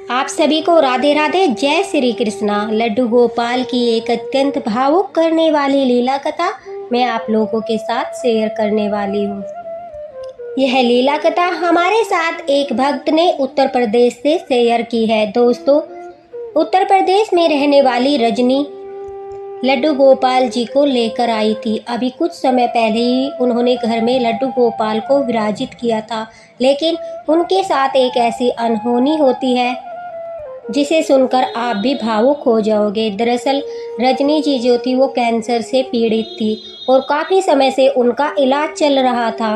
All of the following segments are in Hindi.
आप सभी को राधे राधे, जय श्री कृष्णा। लड्डू गोपाल की एक अत्यंत भावुक करने वाली लीला कथा मैं आप लोगों के साथ शेयर करने वाली हूँ। यह लीला कथा हमारे साथ एक भक्त ने उत्तर प्रदेश से शेयर की है। दोस्तों, उत्तर प्रदेश में रहने वाली रजनी लड्डू गोपाल जी को लेकर आई थी। अभी कुछ समय पहले ही उन्होंने घर में लड्डू गोपाल को विराजित किया था, लेकिन उनके साथ एक ऐसी अनहोनी होती है जिसे सुनकर आप भी भावुक हो जाओगे। दरअसल रजनी जी जो थी वो कैंसर से पीड़ित थी और काफ़ी समय से उनका इलाज चल रहा था।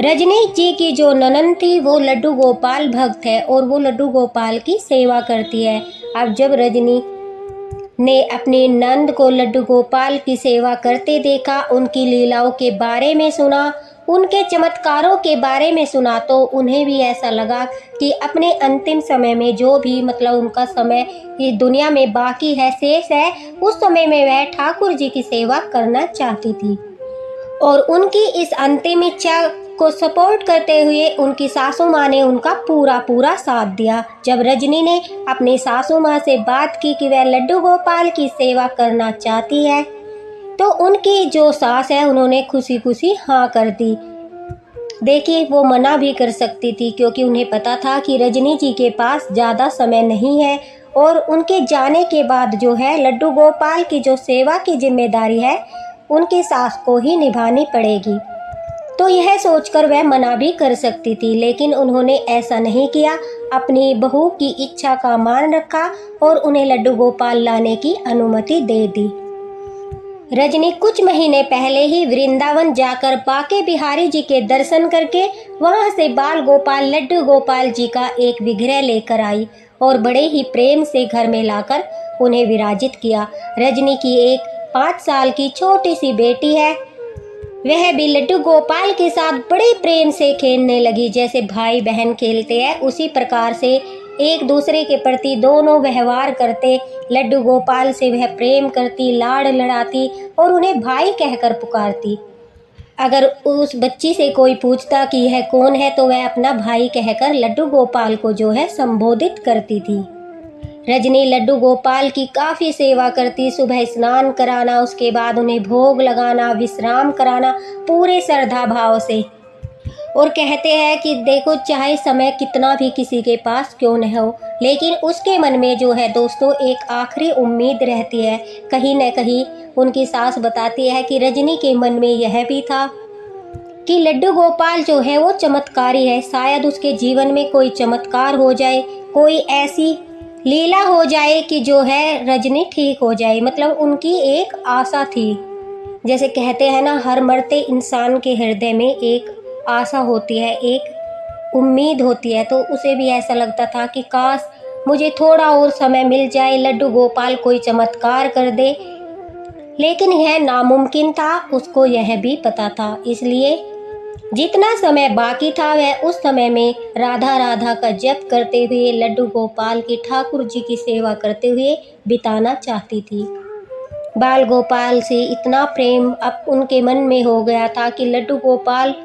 रजनी जी की जो ननद थी वो लड्डू गोपाल भक्त है और वो लड्डू गोपाल की सेवा करती है। अब जब रजनी ने अपनी नंद को लड्डू गोपाल की सेवा करते देखा, उनकी लीलाओं के बारे में सुना, उनके चमत्कारों के बारे में सुना, तो उन्हें भी ऐसा लगा कि अपने अंतिम समय में जो भी उनका समय इस दुनिया में बाकी है, शेष है, उस समय में वह ठाकुर जी की सेवा करना चाहती थी। और उनकी इस अंतिम इच्छा को सपोर्ट करते हुए उनकी सासू माँ ने उनका पूरा साथ दिया। जब रजनी ने अपनी सासू माँ से बात की कि वह लड्डू गोपाल की सेवा करना चाहती है, तो उनकी जो सास है उन्होंने खुशी खुशी हाँ कर दी। देखिए, वो मना भी कर सकती थी क्योंकि उन्हें पता था कि रजनी जी के पास ज़्यादा समय नहीं है और उनके जाने के बाद जो है लड्डू गोपाल की जो सेवा की जिम्मेदारी है उनकी सास को ही निभानी पड़ेगी। तो यह सोचकर वह मना भी कर सकती थी, लेकिन उन्होंने ऐसा नहीं किया। अपनी बहू की इच्छा का मान रखा और उन्हें लड्डू गोपाल लाने की अनुमति दे दी। रजनी कुछ महीने पहले ही वृंदावन जाकर बाके बिहारी जी के दर्शन करके वहां से बाल गोपाल लड्डू गोपाल जी का एक विग्रह लेकर आई और बड़े ही प्रेम से घर में लाकर उन्हें विराजित किया। रजनी की एक 5 साल की छोटी सी बेटी है, वह भी लड्डू गोपाल के साथ बड़े प्रेम से खेलने लगी। जैसे भाई बहन खेलते हैं उसी प्रकार से एक दूसरे के प्रति दोनों व्यवहार करते। लड्डू गोपाल से वह प्रेम करती, लाड़ लड़ाती और उन्हें भाई कहकर पुकारती। अगर उस बच्ची से कोई पूछता कि यह कौन है तो वह अपना भाई कहकर लड्डू गोपाल को जो है संबोधित करती थी। रजनी लड्डू गोपाल की काफ़ी सेवा करती। सुबह स्नान कराना, उसके बाद उन्हें भोग लगाना, विश्राम कराना पूरे श्रद्धा भाव से। और कहते हैं कि देखो, चाहे समय कितना भी किसी के पास क्यों न हो, लेकिन उसके मन में जो है दोस्तों एक आखिरी उम्मीद रहती है। कहीं न कहीं उनकी सास बताती है कि रजनी के मन में यह भी था कि लड्डू गोपाल जो है वो चमत्कारी है, शायद उसके जीवन में कोई चमत्कार हो जाए, कोई ऐसी लीला हो जाए कि जो है रजनी ठीक हो जाए। उनकी एक आशा थी। जैसे कहते हैं ना, हर मरते इंसान के हृदय में एक आशा होती है, एक उम्मीद होती है। तो उसे भी ऐसा लगता था कि काश मुझे थोड़ा और समय मिल जाए, लड्डू गोपाल कोई चमत्कार कर दे, लेकिन यह नामुमकिन था, उसको यह भी पता था। इसलिए जितना समय बाकी था वह उस समय में राधा राधा का जप करते हुए लड्डू गोपाल की ठाकुर जी की सेवा करते हुए बिताना चाहती थी। बाल गोपाल से इतना प्रेम अब उनके मन में हो गया था कि लड्डू गोपाल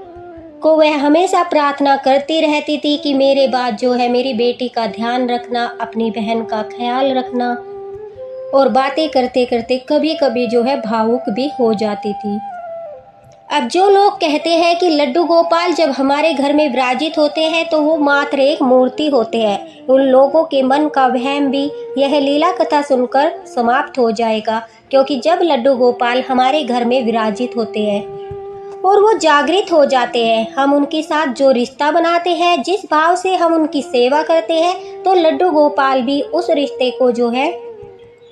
को वह हमेशा प्रार्थना करती रहती थी कि मेरे बाद जो है मेरी बेटी का ध्यान रखना, अपनी बहन का ख्याल रखना। और बातें करते करते कभी कभी जो है भावुक भी हो जाती थी। अब जो लोग कहते हैं कि लड्डू गोपाल जब हमारे घर में विराजित होते हैं तो वो मात्र एक मूर्ति होते हैं, उन लोगों के मन का वहम भी यह लीला कथा सुनकर समाप्त हो जाएगा। क्योंकि जब लड्डू गोपाल हमारे घर में विराजित होते हैं और वो जागृत हो जाते हैं, हम उनके साथ जो रिश्ता बनाते हैं, जिस भाव से हम उनकी सेवा करते हैं, तो लड्डू गोपाल भी उस रिश्ते को जो है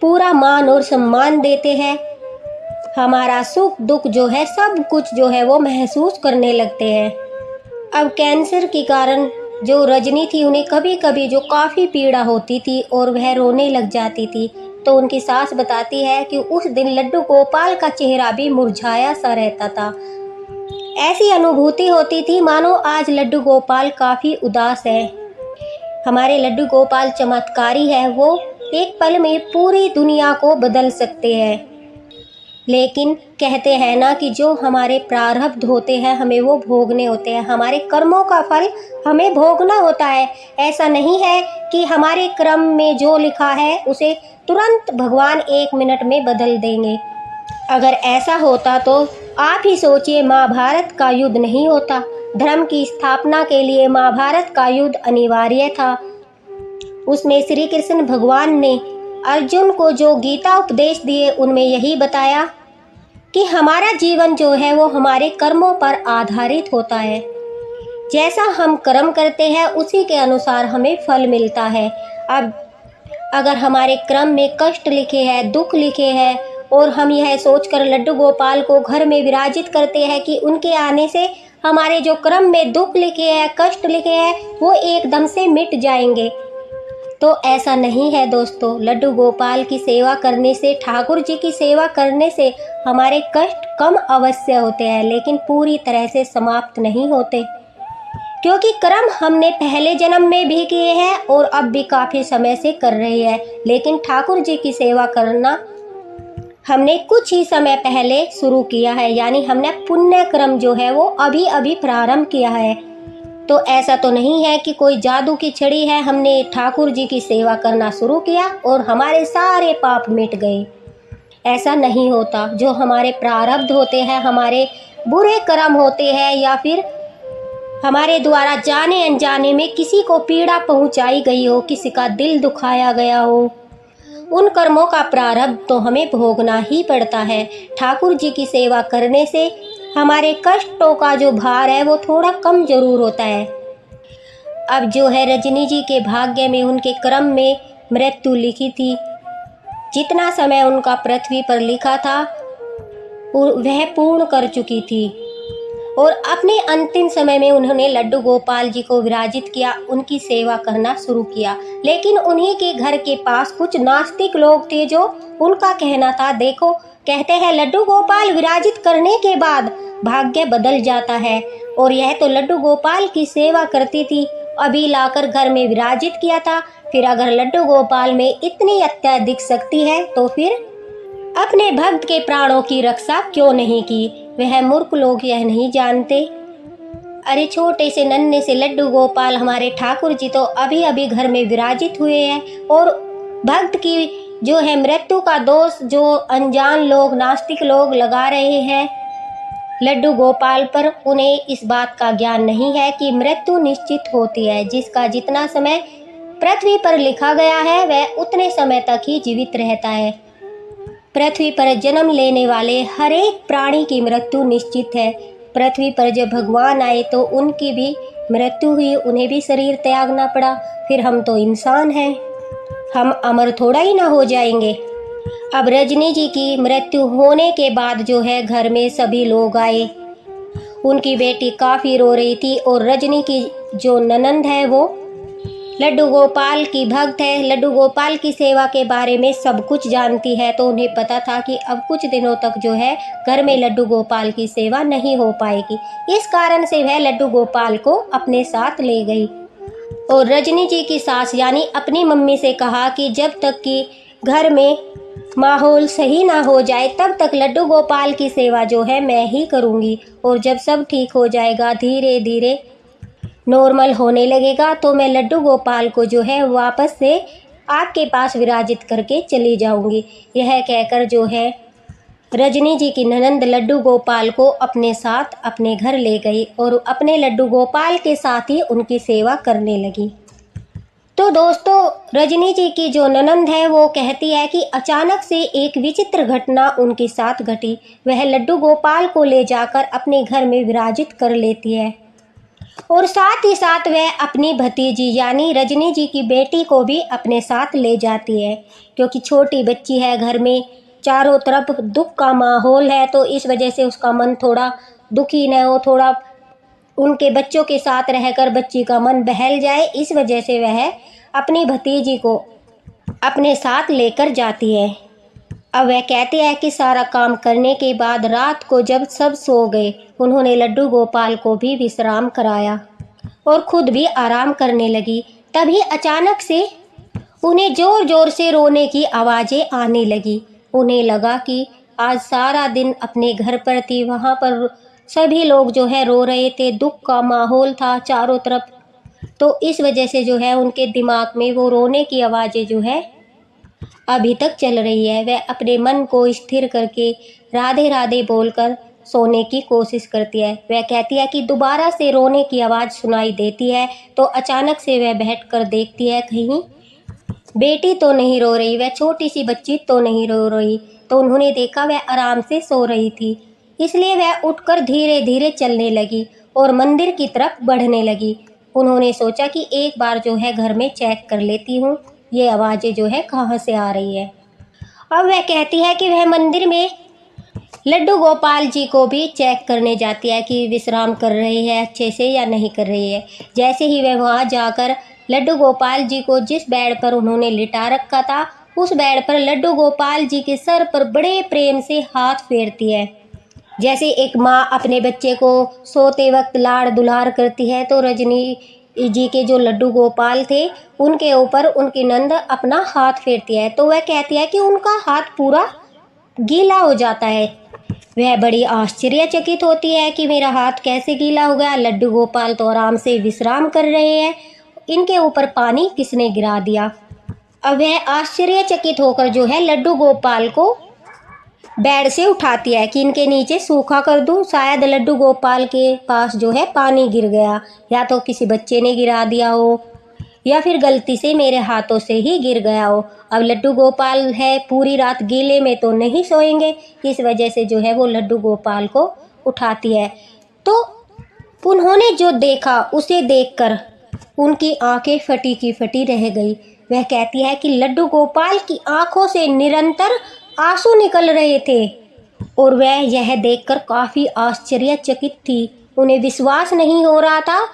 पूरा मान और सम्मान देते हैं। हमारा सुख दुख जो है सब कुछ जो है वो महसूस करने लगते हैं। अब कैंसर के कारण जो रजनी थी उन्हें कभी कभी जो काफ़ी पीड़ा होती थी और वह रोने लग जाती थी। तो उनकी सास बताती है कि उस दिन लड्डू गोपाल का चेहरा भी मुरझाया सा रहता था। ऐसी अनुभूति होती थी मानो आज लड्डू गोपाल काफ़ी उदास है। हमारे लड्डू गोपाल चमत्कारी है, वो एक पल में पूरी दुनिया को बदल सकते हैं। लेकिन कहते हैं ना कि जो हमारे प्रारब्ध होते हैं हमें वो भोगने होते हैं, हमारे कर्मों का फल हमें भोगना होता है। ऐसा नहीं है कि हमारे क्रम में जो लिखा है उसे तुरंत भगवान 1 मिनट में बदल देंगे। अगर ऐसा होता तो आप ही सोचिए, महाभारत का युद्ध नहीं होता। धर्म की स्थापना के लिए महाभारत का युद्ध अनिवार्य था। उसमें श्री कृष्ण भगवान ने अर्जुन को जो गीता उपदेश दिए उनमें यही बताया कि हमारा जीवन जो है वो हमारे कर्मों पर आधारित होता है। जैसा हम कर्म करते हैं उसी के अनुसार हमें फल मिलता है। अब अगर हमारे क्रम में कष्ट लिखे हैं, दुख लिखे हैं और हम यह सोचकर लड्डू गोपाल को घर में विराजित करते हैं कि उनके आने से हमारे जो क्रम में दुख लिखे हैं, कष्ट लिखे हैं, वो एकदम से मिट जाएंगे, तो ऐसा नहीं है दोस्तों। लड्डू गोपाल की सेवा करने से, ठाकुर जी की सेवा करने से हमारे कष्ट कम अवश्य होते हैं, लेकिन पूरी तरह से समाप्त नहीं होते, क्योंकि कर्म हमने पहले जन्म में भी किए हैं और अब भी काफ़ी समय से कर रहे हैं। लेकिन ठाकुर जी की सेवा करना हमने कुछ ही समय पहले शुरू किया है, यानी हमने पुण्य कर्म जो है वो अभी अभी प्रारंभ किया है। तो ऐसा तो नहीं है कि कोई जादू की छड़ी है, हमने ठाकुर जी की सेवा करना शुरू किया और हमारे सारे पाप मिट गए। ऐसा नहीं होता। जो हमारे प्रारब्ध होते हैं, हमारे बुरे कर्म होते हैं, या फिर हमारे द्वारा जाने अनजाने में किसी को पीड़ा पहुंचाई गई हो, किसी का दिल दुखाया गया हो, उन कर्मों का प्रारब्ध तो हमें भोगना ही पड़ता है। ठाकुर जी की सेवा करने से हमारे कष्टों का जो भार है वो थोड़ा कम जरूर होता है। अब जो है रजनी जी के भाग्य में, उनके कर्म में मृत्यु लिखी थी। जितना समय उनका पृथ्वी पर लिखा था वह पूर्ण कर चुकी थी और अपने अंतिम समय में उन्होंने लड्डू गोपाल जी को विराजित किया, उनकी सेवा करना शुरू किया। लेकिन उन्हीं के घर के पास कुछ नास्तिक लोग थे जो उनका कहना था, देखो कहते हैं लड्डू गोपाल विराजित करने के बाद भाग्य बदल जाता है, और यह तो लड्डू गोपाल की सेवा करती थी, अभी लाकर घर में विराजित किया था, फिर अगर लड्डू गोपाल में इतनी अत्यधिक शक्ति है तो फिर अपने भक्त के प्राणों की रक्षा क्यों नहीं की। वह मूर्ख लोग यह नहीं जानते। अरे छोटे से नन्हे से लड्डू गोपाल हमारे ठाकुर जी तो अभी अभी घर में विराजित हुए हैं, और भक्त की जो है मृत्यु का दोष जो अनजान लोग, नास्तिक लोग लगा रहे हैं लड्डू गोपाल पर, उन्हें इस बात का ज्ञान नहीं है कि मृत्यु निश्चित होती है। जिसका जितना समय पृथ्वी पर लिखा गया है वह उतने समय तक ही जीवित रहता है। पृथ्वी पर जन्म लेने वाले हर एक प्राणी की मृत्यु निश्चित है। पृथ्वी पर जब भगवान आए तो उनकी भी मृत्यु हुई, उन्हें भी शरीर त्यागना पड़ा। फिर हम तो इंसान हैं, हम अमर थोड़ा ही ना हो जाएंगे। अब रजनी जी की मृत्यु होने के बाद जो है घर में सभी लोग आए। उनकी बेटी काफ़ी रो रही थी और रजनी की जो ननंद है वो लड्डू गोपाल की भक्त है, लड्डू गोपाल की सेवा के बारे में सब कुछ जानती है, तो उन्हें पता था कि अब कुछ दिनों तक जो है घर में लड्डू गोपाल की सेवा नहीं हो पाएगी। इस कारण से वह लड्डू गोपाल को अपने साथ ले गई और रजनी जी की सास यानी अपनी मम्मी से कहा कि जब तक कि घर में माहौल सही ना हो जाए तब तक लड्डू गोपाल की सेवा जो है मैं ही करूँगी, और जब सब ठीक हो जाएगा, धीरे धीरे नॉर्मल होने लगेगा, तो मैं लड्डू गोपाल को जो है वापस से आपके पास विराजित करके चली जाऊंगी। यह कहकर जो है रजनी जी की ननंद लड्डू गोपाल को अपने साथ अपने घर ले गई और अपने लड्डू गोपाल के साथ ही उनकी सेवा करने लगी। तो दोस्तों, रजनी जी की जो ननंद है वो कहती है कि अचानक से एक विचित्र घटना उनके साथ घटी। वह लड्डू गोपाल को ले जाकर अपने घर में विराजित कर लेती है और साथ ही साथ वह अपनी भतीजी यानी रजनी जी की बेटी को भी अपने साथ ले जाती है, क्योंकि छोटी बच्ची है, घर में चारों तरफ दुख का माहौल है, तो इस वजह से उसका मन थोड़ा दुखी न हो, थोड़ा उनके बच्चों के साथ रहकर बच्ची का मन बहल जाए, इस वजह से वह अपनी भतीजी को अपने साथ लेकर जाती है। अब वह कहती है कि सारा काम करने के बाद रात को जब सब सो गए, उन्होंने लड्डू गोपाल को भी विश्राम कराया और खुद भी आराम करने लगी। तभी अचानक से उन्हें ज़ोर ज़ोर से रोने की आवाज़ें आने लगी। उन्हें लगा कि आज सारा दिन अपने घर पर थी, वहाँ पर सभी लोग जो है रो रहे थे, दुख का माहौल था चारों तरफ। तो इस वजह से जो है उनके दिमाग में वो रोने की आवाज़ें जो है अभी तक चल रही है। वह अपने मन को स्थिर करके राधे राधे बोलकर सोने की कोशिश करती है। वह कहती है कि दोबारा से रोने की आवाज़ सुनाई देती है तो अचानक से वह बैठकर देखती है कहीं बेटी तो नहीं रो रही, वह छोटी सी बच्ची तो नहीं रो रही। तो उन्होंने देखा वह आराम से सो रही थी, इसलिए वह उठकर धीरे धीरे चलने लगी और मंदिर की तरफ बढ़ने लगी। उन्होंने सोचा कि एक बार जो है घर में चेक कर लेती हूँ ये आवाज़ें जो है कहाँ से आ रही है। अब वह कहती है कि वह मंदिर में लड्डू गोपाल जी को भी चेक करने जाती है कि विश्राम कर रहे हैं अच्छे से या नहीं कर रही है। जैसे ही वह वहाँ जाकर लड्डू गोपाल जी को जिस बेड पर उन्होंने लिटा रखा था उस बेड पर लड्डू गोपाल जी के सर पर बड़े प्रेम से हाथ फेरती है। जैसे एक माँ अपने बच्चे को सोते वक्त लाड़ दुलार करती है, तो रजनी जी के जो लड्डू गोपाल थे उनके ऊपर उनकी नंद अपना हाथ फेरती है। तो वह कहती है कि उनका हाथ पूरा गीला हो जाता है। वह बड़ी आश्चर्यचकित होती है कि मेरा हाथ कैसे गीला हो गया, लड्डू गोपाल तो आराम से विश्राम कर रहे हैं, इनके ऊपर पानी किसने गिरा दिया। अब वह आश्चर्यचकित होकर जो है लड्डू गोपाल को बेड से उठाती है कि इनके नीचे सूखा कर दूं। शायद लड्डू गोपाल के पास जो है पानी गिर गया, या तो किसी बच्चे ने गिरा दिया हो या फिर गलती से मेरे हाथों से ही गिर गया हो। अब लड्डू गोपाल है पूरी रात गीले में तो नहीं सोएंगे, इस वजह से जो है वो लड्डू गोपाल को उठाती है। तो उन्होंने जो देखा उसे देखकर उनकी आंखें फटी की फटी रह गई। वह कहती है कि लड्डू गोपाल की आंखों से निरंतर आंसू निकल रहे थे और वह यह देखकर काफ़ी आश्चर्यचकित थी। उन्हें विश्वास नहीं हो रहा था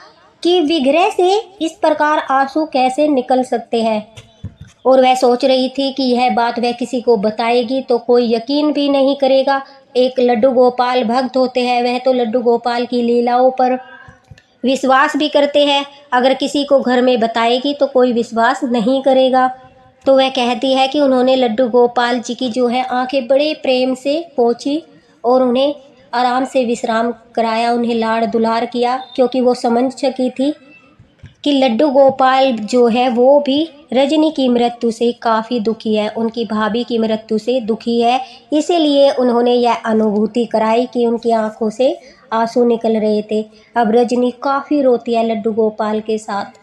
कि विग्रह से इस प्रकार आंसू कैसे निकल सकते हैं, और वह सोच रही थी कि यह बात वह किसी को बताएगी तो कोई यकीन भी नहीं करेगा। एक लड्डू गोपाल भक्त होते हैं, वह तो लड्डू गोपाल की लीलाओं पर विश्वास भी करते हैं, अगर किसी को घर में बताएगी तो कोई विश्वास नहीं करेगा। तो वह कहती है कि उन्होंने लड्डू गोपाल जी की जो है आंखें बड़े प्रेम से पोंछी और उन्हें आराम से विश्राम कराया, उन्हें लाड़ दुलार किया, क्योंकि वो समझ चकी थी कि लड्डू गोपाल जो है वो भी रजनी की मृत्यु से काफ़ी दुखी है, उनकी भाभी की मृत्यु से दुखी है। इसीलिए उन्होंने यह अनुभूति कराई कि उनकी आंखों से आंसू निकल रहे थे। अब रजनी काफ़ी रोती है लड्डू गोपाल के साथ,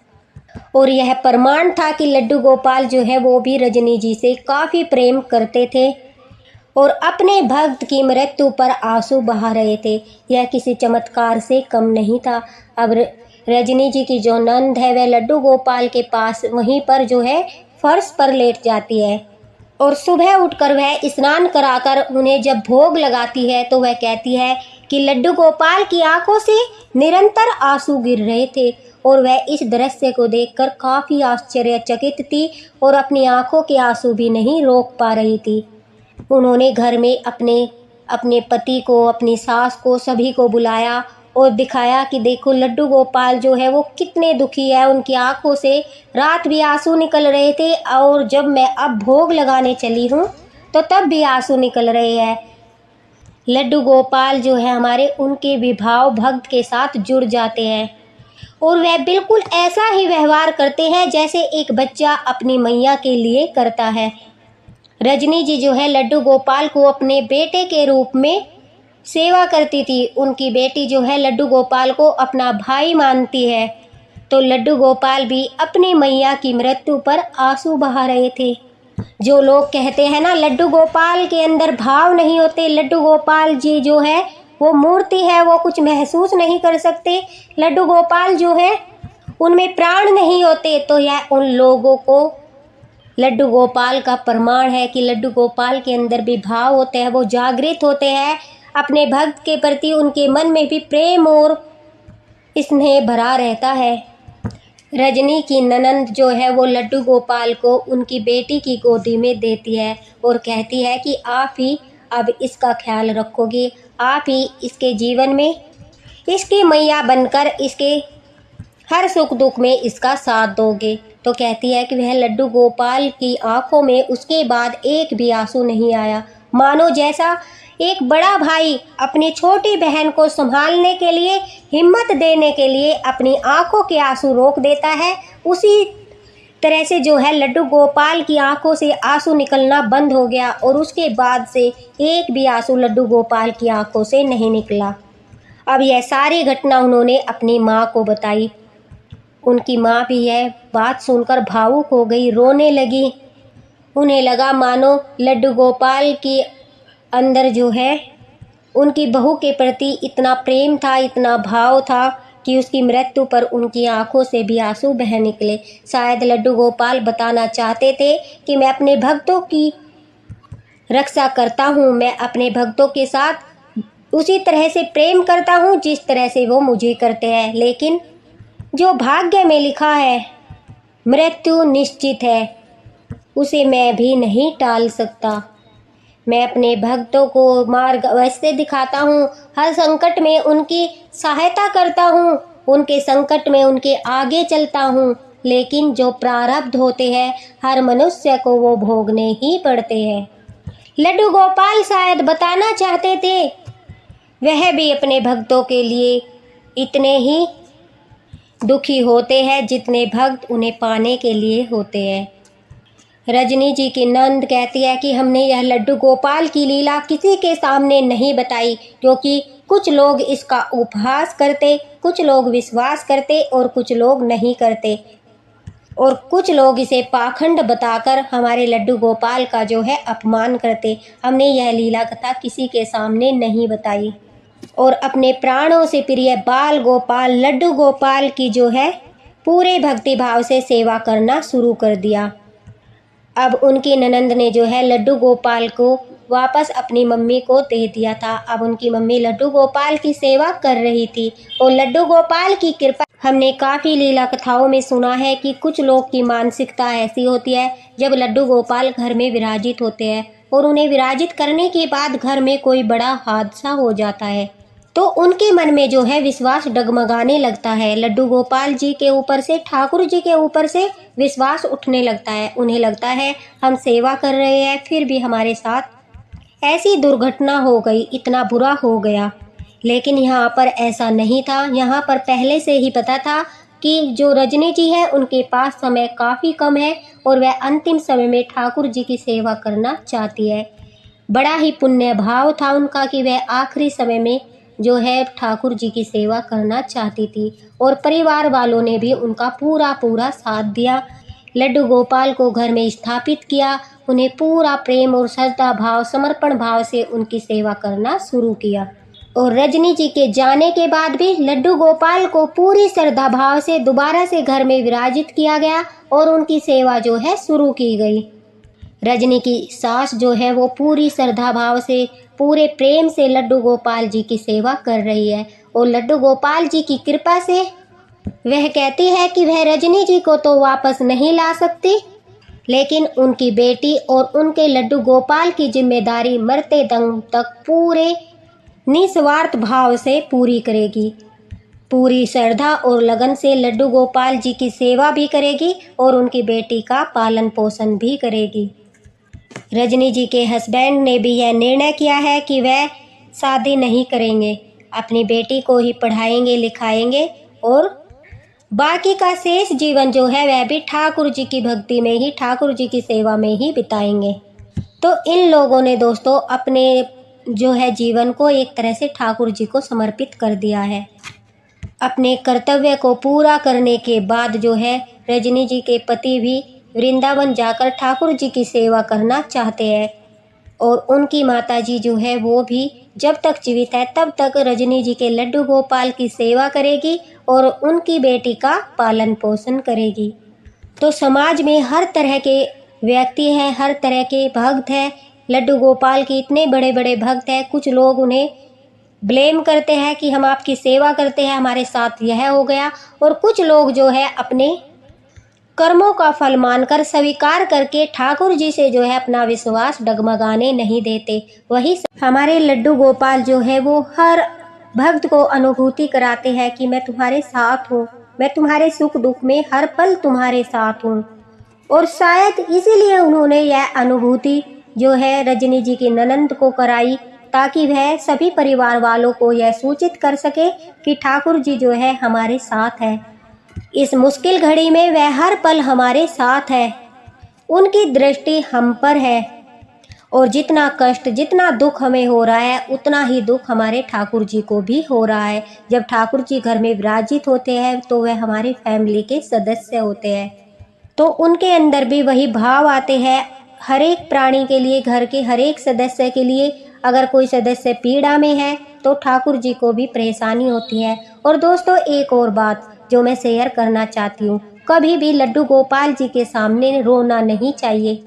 और यह प्रमाण था कि लड्डू गोपाल जो है वो भी रजनी जी से काफ़ी प्रेम करते थे और अपने भक्त की मृत्यु पर आंसू बहा रहे थे। यह किसी चमत्कार से कम नहीं था। अब रजनी जी की जो नंद है वह लड्डू गोपाल के पास वहीं पर जो है फर्श पर लेट जाती है, और सुबह उठकर वह स्नान कराकर उन्हें जब भोग लगाती है तो वह कहती है कि लड्डू गोपाल की आंखों से निरंतर आंसू गिर रहे थे और वह इस दृश्य को देखकर काफ़ी आश्चर्यचकित थी और अपनी आंखों के आंसू भी नहीं रोक पा रही थी। उन्होंने घर में अपने पति को, अपनी सास को, सभी को बुलाया और दिखाया कि देखो लड्डू गोपाल जो है वो कितने दुखी है, उनकी आंखों से रात भी आंसू निकल रहे थे और जब मैं अब भोग लगाने चली हूँ तो तब भी आंसू निकल रहे हैं। लड्डू गोपाल जो है हमारे उनके विभाव भक्त के साथ जुड़ जाते हैं और वह बिल्कुल ऐसा ही व्यवहार करते हैं जैसे एक बच्चा अपनी मैया के लिए करता है। रजनी जी जो है लड्डू गोपाल को अपने बेटे के रूप में सेवा करती थी। उनकी बेटी जो है लड्डू गोपाल को अपना भाई मानती है। तो लड्डू गोपाल भी अपनी मैया की मृत्यु पर आंसू बहा रहे थे। जो लोग कहते हैं ना लड्डू गोपाल के अंदर भाव नहीं होते, लड्डू गोपाल जी जो है वो मूर्ति है, वो कुछ महसूस नहीं कर सकते, लड्डू गोपाल जो है उनमें प्राण नहीं होते, तो यह उन लोगों को लड्डू गोपाल का प्रमाण है कि लड्डू गोपाल के अंदर भी भाव होते हैं, वो जागृत होते हैं अपने भक्त के प्रति, उनके मन में भी प्रेम और स्नेह भरा रहता है। रजनी की ननंद जो है वो लड्डू गोपाल को उनकी बेटी की गोदी में देती है और कहती है कि आप ही अब इसका ख्याल रखोगे, आप ही इसके जीवन में इसकी मैया बनकर इसके हर सुख दुख में इसका साथ दोगे। तो कहती है कि वह लड्डू गोपाल की आंखों में उसके बाद एक भी आंसू नहीं आया मानो जैसा एक बड़ा भाई अपनी छोटी बहन को संभालने के लिए, हिम्मत देने के लिए अपनी आंखों के आंसू रोक देता है, उसी तरह से जो है लड्डू गोपाल की आंखों से आंसू निकलना बंद हो गया और उसके बाद से एक भी आंसू लड्डू गोपाल की आंखों से नहीं निकला। अब यह सारी घटना उन्होंने अपनी माँ को बताई। उनकी माँ भी यह बात सुनकर भावुक हो गई, रोने लगी। उन्हें लगा मानो लड्डू गोपाल के अंदर जो है उनकी बहू के प्रति इतना प्रेम था, इतना भाव था कि उसकी मृत्यु पर उनकी आंखों से भी आंसू बह निकले। शायद लड्डू गोपाल बताना चाहते थे कि मैं अपने भक्तों की रक्षा करता हूँ, मैं अपने भक्तों के साथ उसी तरह से प्रेम करता हूँ जिस तरह से वो मुझे करते हैं, लेकिन जो भाग्य में लिखा है मृत्यु निश्चित है, उसे मैं भी नहीं टाल सकता। मैं अपने भक्तों को मार्ग अवश्य दिखाता हूँ, हर संकट में उनकी सहायता करता हूँ, उनके संकट में उनके आगे चलता हूँ, लेकिन जो प्रारब्ध होते हैं हर मनुष्य को वो भोगने ही पड़ते हैं। लड्डू गोपाल शायद बताना चाहते थे वह भी अपने भक्तों के लिए इतने ही दुखी होते हैं जितने भक्त उन्हें पाने के लिए होते हैं। रजनी जी की नंद कहती है कि हमने यह लड्डू गोपाल की लीला किसी के सामने नहीं बताई, क्योंकि कुछ लोग इसका उपहास करते, कुछ लोग विश्वास करते और कुछ लोग नहीं करते, और कुछ लोग इसे पाखंड बताकर हमारे लड्डू गोपाल का जो है अपमान करते। हमने यह लीला कथा किसी के सामने नहीं बताई और अपने प्राणों से प्रिय बाल गोपाल लड्डू गोपाल की जो है पूरे भक्ति भाव से सेवा करना शुरू कर दिया। अब उनकी ननंद ने जो है लड्डू गोपाल को वापस अपनी मम्मी को दे दिया था। अब उनकी मम्मी लड्डू गोपाल की सेवा कर रही थी और लड्डू गोपाल की कृपा। हमने काफ़ी लीला कथाओं में सुना है कि कुछ लोग की मानसिकता ऐसी होती है, जब लड्डू गोपाल घर में विराजित होते हैं और उन्हें विराजित करने के बाद घर में कोई बड़ा हादसा हो जाता है तो उनके मन में जो है विश्वास डगमगाने लगता है। लड्डू गोपाल जी के ऊपर से, ठाकुर जी के ऊपर से विश्वास उठने लगता है। उन्हें लगता है हम सेवा कर रहे हैं फिर भी हमारे साथ ऐसी दुर्घटना हो गई, इतना बुरा हो गया। लेकिन यहाँ पर ऐसा नहीं था। यहाँ पर पहले से ही पता था कि जो रजनी जी है उनके पास समय काफ़ी कम है और वह अंतिम समय में ठाकुर जी की सेवा करना चाहती है। बड़ा ही पुण्य भाव था उनका कि वह आखिरी समय में जो है ठाकुर जी की सेवा करना चाहती थी और परिवार वालों ने भी उनका पूरा साथ दिया। लड्डू गोपाल को घर में स्थापित किया, उन्हें पूरा प्रेम और श्रद्धा भाव, समर्पण भाव से उनकी सेवा करना शुरू किया। और रजनी जी के जाने के बाद भी लड्डू गोपाल को पूरी श्रद्धा भाव से दोबारा से घर में विराजित किया गया और उनकी सेवा जो है शुरू की गई। रजनी की सास जो है वो पूरी श्रद्धा भाव से, पूरे प्रेम से लड्डू गोपाल जी की सेवा कर रही है और लड्डू गोपाल जी की कृपा से वह कहती है कि वह रजनी जी को तो वापस नहीं ला सकती, लेकिन उनकी बेटी और उनके लड्डू गोपाल की जिम्मेदारी मरते दम तक पूरे निस्वार्थ भाव से पूरी करेगी। पूरी श्रद्धा और लगन से लड्डू गोपाल जी की सेवा भी करेगी और उनकी बेटी का पालन पोषण भी करेगी। रजनी जी के हस्बैंड ने भी यह निर्णय किया है कि वह शादी नहीं करेंगे, अपनी बेटी को ही पढ़ाएंगे लिखाएंगे और बाकी का शेष जीवन जो है वह भी ठाकुर जी की भक्ति में ही, ठाकुर जी की सेवा में ही बिताएंगे। तो इन लोगों ने दोस्तों अपने जो है जीवन को एक तरह से ठाकुर जी को समर्पित कर दिया है। अपने कर्तव्य को पूरा करने के बाद जो है रजनी जी के पति भी वृंदावन जाकर ठाकुर जी की सेवा करना चाहते हैं और उनकी माताजी जो है वो भी जब तक जीवित है तब तक रजनी जी के लड्डू गोपाल की सेवा करेगी और उनकी बेटी का पालन पोषण करेगी। तो समाज में हर तरह के व्यक्ति हैं, हर तरह के भक्त हैं। लड्डू गोपाल के इतने बड़े बड़े भक्त हैं, कुछ लोग उन्हें ब्लेम करते हैं कि हम आपकी सेवा करते हैं, हमारे साथ यह हो गया, और कुछ लोग जो है अपने कर्मों का फल मानकर स्वीकार करके ठाकुर जी से जो है अपना विश्वास डगमगाने नहीं देते। वही हमारे लड्डू गोपाल जो है वो हर भक्त को अनुभूति कराते हैं कि मैं तुम्हारे साथ हूँ, मैं तुम्हारे सुख दुख में हर पल तुम्हारे साथ हूँ। और शायद इसीलिए उन्होंने यह अनुभूति जो है रजनी जी की ननंद को कराई, ताकि वह सभी परिवार वालों को यह सूचित कर सके कि ठाकुर जी जो है हमारे साथ है। इस मुश्किल घड़ी में वह हर पल हमारे साथ है, उनकी दृष्टि हम पर है और जितना कष्ट जितना दुख हमें हो रहा है उतना ही दुख हमारे ठाकुर जी को भी हो रहा है। जब ठाकुर जी घर में विराजित होते हैं तो वह हमारी फैमिली के सदस्य होते हैं, तो उनके अंदर भी वही भाव आते हैं हर एक प्राणी के लिए, घर के हर एक सदस्य के लिए। अगर कोई सदस्य पीड़ा में है तो ठाकुर जी को भी परेशानी होती है। और दोस्तों, एक और बात जो मैं शेयर करना चाहती हूँ, कभी भी लड्डू गोपाल जी के सामने रोना नहीं चाहिए।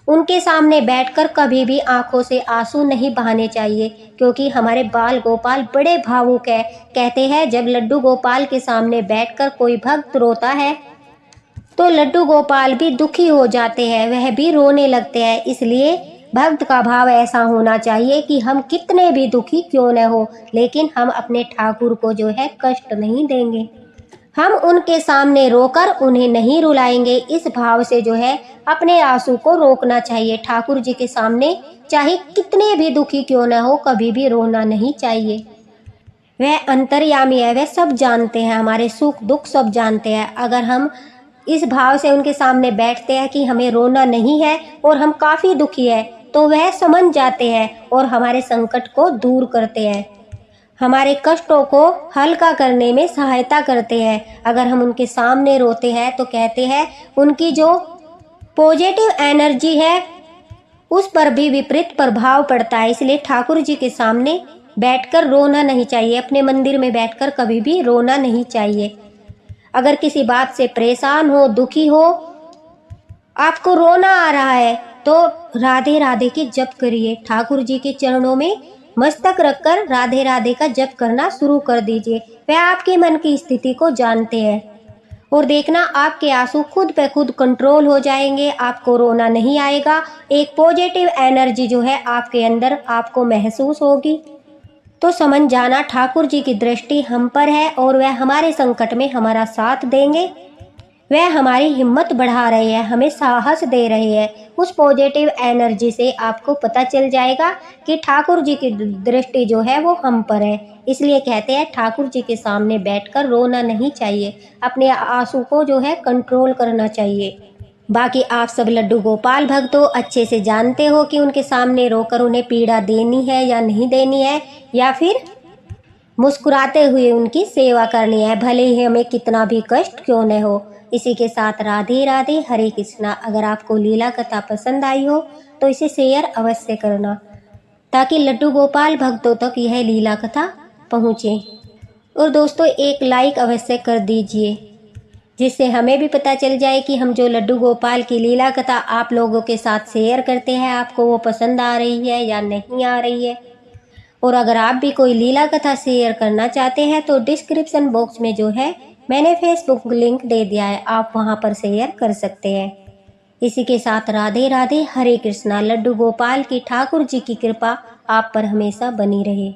उनके सामने बैठकर कभी भी आंखों से आंसू नहीं बहाने चाहिए, क्योंकि हमारे बाल गोपाल बड़े भावुक है। कहते हैं जब लड्डू गोपाल के सामने बैठकर कोई भक्त रोता है तो लड्डू गोपाल भी दुखी हो जाते हैं, वह भी रोने लगते हैं। इसलिए भक्त का भाव ऐसा होना चाहिए कि हम कितने भी दुखी क्यों न हो, लेकिन हम अपने ठाकुर को जो है कष्ट नहीं देंगे। हम उनके सामने रोकर उन्हें नहीं रुलाएंगे। इस भाव से जो है अपने आंसू को रोकना चाहिए। ठाकुर जी के सामने चाहे कितने भी दुखी क्यों न हो, कभी भी रोना नहीं चाहिए। वह अंतर्यामी है, वह सब जानते हैं, हमारे सुख दुख सब जानते हैं। अगर हम इस भाव से उनके सामने बैठते हैं कि हमें रोना नहीं है और हम काफ़ी दुखी है, तो वह समझ जाते हैं और हमारे संकट को दूर करते हैं, हमारे कष्टों को हल्का करने में सहायता करते हैं। अगर हम उनके सामने रोते हैं तो कहते हैं उनकी जो पॉजिटिव एनर्जी है उस पर भी विपरीत प्रभाव पड़ता है। इसलिए ठाकुर जी के सामने बैठकर रोना नहीं चाहिए, अपने मंदिर में बैठकर कभी भी रोना नहीं चाहिए। अगर किसी बात से परेशान हो, दुखी हो, आपको रोना आ रहा है, तो राधे राधे की जप करिए। ठाकुर जी के चरणों में मस्तक रखकर राधे राधे का जप करना शुरू कर दीजिए। वह आपके मन की स्थिति को जानते हैं और देखना आपके आंसू खुद पे खुद कंट्रोल हो जाएंगे, आपको रोना नहीं आएगा। एक पॉजिटिव एनर्जी जो है आपके अंदर आपको महसूस होगी। तो समझ जाना ठाकुर जी की दृष्टि हम पर है और वह हमारे संकट में हमारा साथ देंगे। वह हमारी हिम्मत बढ़ा रहे हैं, हमें साहस दे रहे हैं। उस पॉजिटिव एनर्जी से आपको पता चल जाएगा कि ठाकुर जी की दृष्टि जो है वो हम पर है। इसलिए कहते हैं ठाकुर जी के सामने बैठकर रोना नहीं चाहिए, अपने आंसू को जो है कंट्रोल करना चाहिए। बाकी आप सब लड्डू गोपाल भक्तों अच्छे से जानते हो कि उनके सामने रोकर उन्हें पीड़ा देनी है या नहीं देनी है, या फिर मुस्कुराते हुए उनकी सेवा करनी है, भले ही हमें कितना भी कष्ट क्यों न हो। इसी के साथ राधे राधे, हरे कृष्णा। अगर आपको लीला कथा पसंद आई हो तो इसे शेयर अवश्य करना, ताकि लड्डू गोपाल भक्तों तक यह लीला कथा पहुँचे। और दोस्तों, एक लाइक अवश्य कर दीजिए, जिससे हमें भी पता चल जाए कि हम जो लड्डू गोपाल की लीला कथा आप लोगों के साथ शेयर करते हैं, आपको वो पसंद आ रही है या नहीं आ रही है। और अगर आप भी कोई लीला कथा शेयर करना चाहते हैं तो डिस्क्रिप्शन बॉक्स में जो है मैंने फेसबुक लिंक दे दिया है, आप वहां पर शेयर कर सकते हैं। इसी के साथ राधे राधे, हरे कृष्णा। लड्डू गोपाल की ठाकुर जी की कृपा आप पर हमेशा बनी रहे।